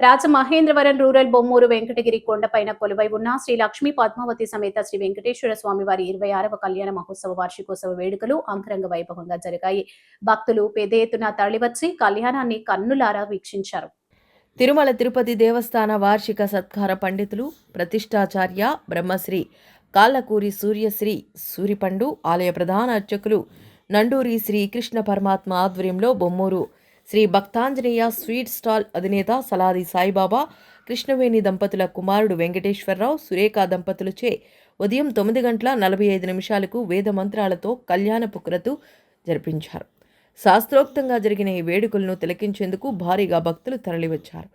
Rajamahendravaram rural Bommuru Venkatagiri కొండపైన కొలువై ఉన్న శ్రీ లక్ష్మీ పద్మావతి సమేత శ్రీ వెంకటేశ్వర స్వామి వారి 26వ కళ్యాణ మహోత్సవ వార్షికోత్సవ వేడుకలు అంగరంగ వైభవంగా జరిగాయి. భక్తులు పెద్ద ఎత్తున తరలివచ్చి కళ్యాణాన్ని కన్నులారా వీక్షించారు. తిరుమల తిరుపతి దేవస్థాన వార్షిక సత్కార పండితులు ప్రతిష్టాచార్య బ్రహ్మశ్రీ కాళ్ళకూరి సూర్యశ్రీ సూరిపండు ఆలయ ప్రధాన అర్చకులు నండూరి శ్రీ కృష్ణ పరమాత్మ ఆధ్వర్యంలో బొమ్మూరు శ్రీ భక్తాంజనేయ స్వీట్ స్టాల్ అధినేత సలాది సాయిబాబా కృష్ణవేణి దంపతుల కుమారుడు వెంకటేశ్వరరావు సురేఖ దంపతులచే ఉదయం 9:45 వేద మంత్రాలతో కళ్యాణపు క్రతు జరిపించారు. శాస్త్రోక్తంగా జరిగిన ఈ వేడుకలను తిలకించేందుకు భారీగా భక్తులు తరలివచ్చారు.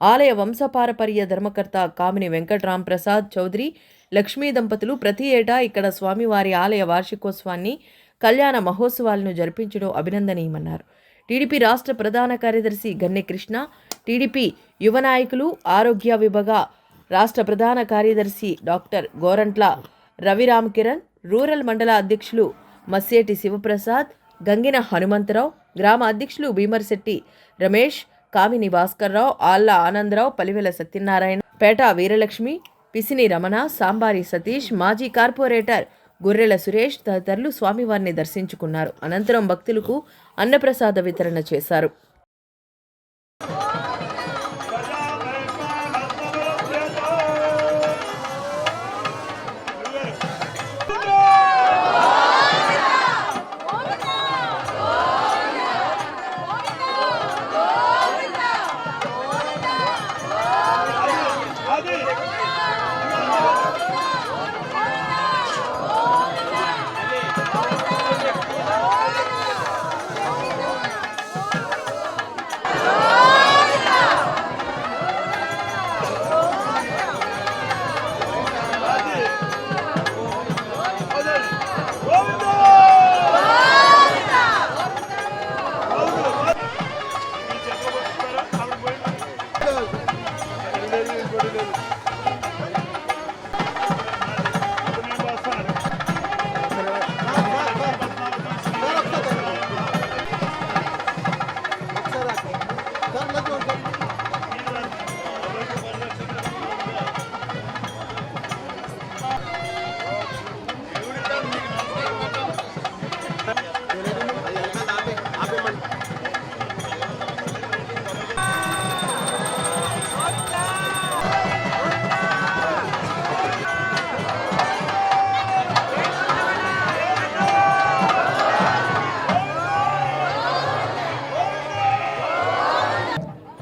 ఆలయ వంశపారపర్య ధర్మకర్త కామిని వెంకట్రాం ప్రసాద్ చౌదరి లక్ష్మీ దంపతులు ప్రతి ఏటా ఇక్కడ స్వామివారి ఆలయ వార్షికోత్సవాన్ని కళ్యాణ మహోత్సవాలను జరిపించడం అభినందనీయమన్నారు. టీడీపీ రాష్ట్ర ప్రధాన కార్యదర్శి గన్నె కృష్ణ, టీడీపీ యువ నాయకులు, ఆరోగ్య విభాగ రాష్ట్ర ప్రధాన కార్యదర్శి డాక్టర్ గోరంట్ల రవిరామకిరణ్, రూరల్ మండల అధ్యక్షులు మస్సేటి శివప్రసాద్, గంగిన హనుమంతరావు, గ్రామ అధ్యక్షులు భీమర్శెట్టి రమేష్, కామిని భాస్కర్రావు, ఆళ్ల ఆనందరావు, పలివెల సత్యనారాయణ, పేట వీరలక్ష్మి, పిసిని రమణ, సాంబారి సతీష్, మాజీ కార్పొరేటర్ గొర్రెల సురేష్ తదితరులు స్వామివారిని దర్శించుకున్నారు. అనంతరం భక్తులకు అన్నప్రసాద వితరణ చేశారు.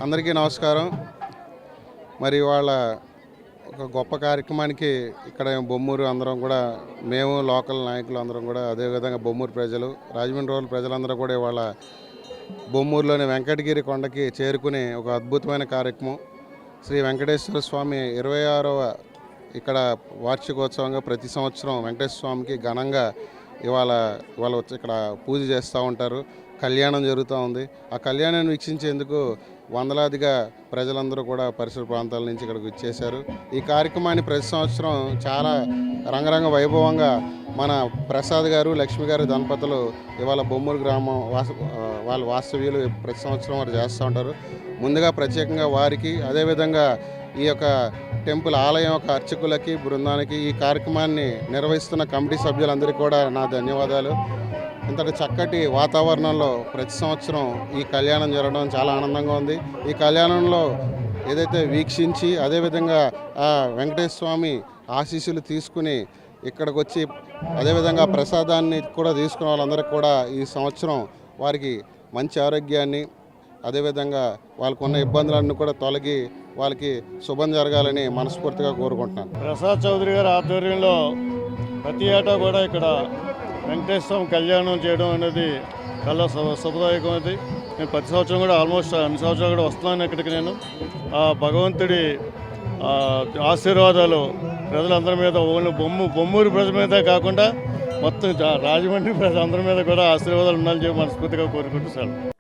అందరికీ నమస్కారం. మరి వాళ్ళ ఒక గొప్ప కార్యక్రమానికి ఇక్కడ బొమ్మూరు అందరం కూడా, మేము లోకల్ నాయకులు అందరం కూడా, అదేవిధంగా బొమ్మూరు ప్రజలు, రాజమండ్రి రోజుల ప్రజలందరూ కూడా ఇవాళ బొమ్మూరులోని వెంకటగిరి కొండకి చేరుకునే ఒక అద్భుతమైన కార్యక్రమం. శ్రీ వెంకటేశ్వర స్వామి 26వ ఇక్కడ వార్షికోత్సవంగా ప్రతి సంవత్సరం వెంకటేశ్వర స్వామికి ఘనంగా ఇవాళ వచ్చి ఇక్కడ పూజ చేస్తూ ఉంటారు. కళ్యాణం జరుగుతూ ఉంది. ఆ కళ్యాణాన్ని వీక్షించేందుకు వందలాదిగా ప్రజలందరూ కూడా పరిసర ప్రాంతాల నుంచి ఇక్కడికి వచ్చేశారు. ఈ కార్యక్రమాన్ని ప్రతి సంవత్సరం చాలా రంగరంగ వైభవంగా మన ప్రసాద్ గారు, లక్ష్మి గారు దంపతులు ఇవాళ బొమ్మూరు గ్రామం వాళ్ళ వాస్తవ్యులు ప్రతి సంవత్సరం వారు చేస్తూ ఉంటారు. ముందుగా ప్రత్యేకంగా వారికి, అదేవిధంగా ఈ యొక్క టెంపుల్ ఆలయం యొక్క అర్చకులకి, బృందానికి, ఈ కార్యక్రమాన్ని నిర్వహిస్తున్న కమిటీ సభ్యులందరికీ కూడా నా ధన్యవాదాలు. ఇంతటి చక్కటి వాతావరణంలో ప్రతి సంవత్సరం ఈ కళ్యాణం జరగడం చాలా ఆనందంగా ఉంది. ఈ కళ్యాణంలో ఏదైతే వీక్షించి, అదేవిధంగా ఆ వెంకటేశ్వర స్వామి ఆశీస్సులు తీసుకుని ఇక్కడికి వచ్చి, అదేవిధంగా ప్రసాదాన్ని కూడా తీసుకున్న వాళ్ళందరికీ కూడా ఈ సంవత్సరం వారికి మంచి ఆరోగ్యాన్ని, అదేవిధంగా వాళ్ళకున్న ఇబ్బందులన్నీ కూడా తొలగి వాళ్ళకి శుభం జరగాలని మనస్ఫూర్తిగా కోరుకుంటున్నాను. ప్రసాద్ చౌదరి గారి ఆధ్వర్యంలో ప్రతి ఏటా కూడా ఇక్కడ వెంకటేశ్వర కళ్యాణం చేయడం అనేది చాలా శుభదాయకమైనది. నేను ప్రతి సంవత్సరం కూడా ఆల్మోస్ట్ అన్ని సంవత్సరాలు కూడా వస్తున్నాను ఇక్కడికి. నేను ఆ భగవంతుడి ఆశీర్వాదాలు ప్రజలందరి మీద, ఓన్లీ బొమ్మూరు ప్రజల మీద కాకుండా మొత్తం రాజమండ్రి ప్రజలందరి మీద కూడా ఆశీర్వాదాలు ఉండాలని చెప్పి మనస్ఫూర్తిగా కోరుకుంటున్నాను.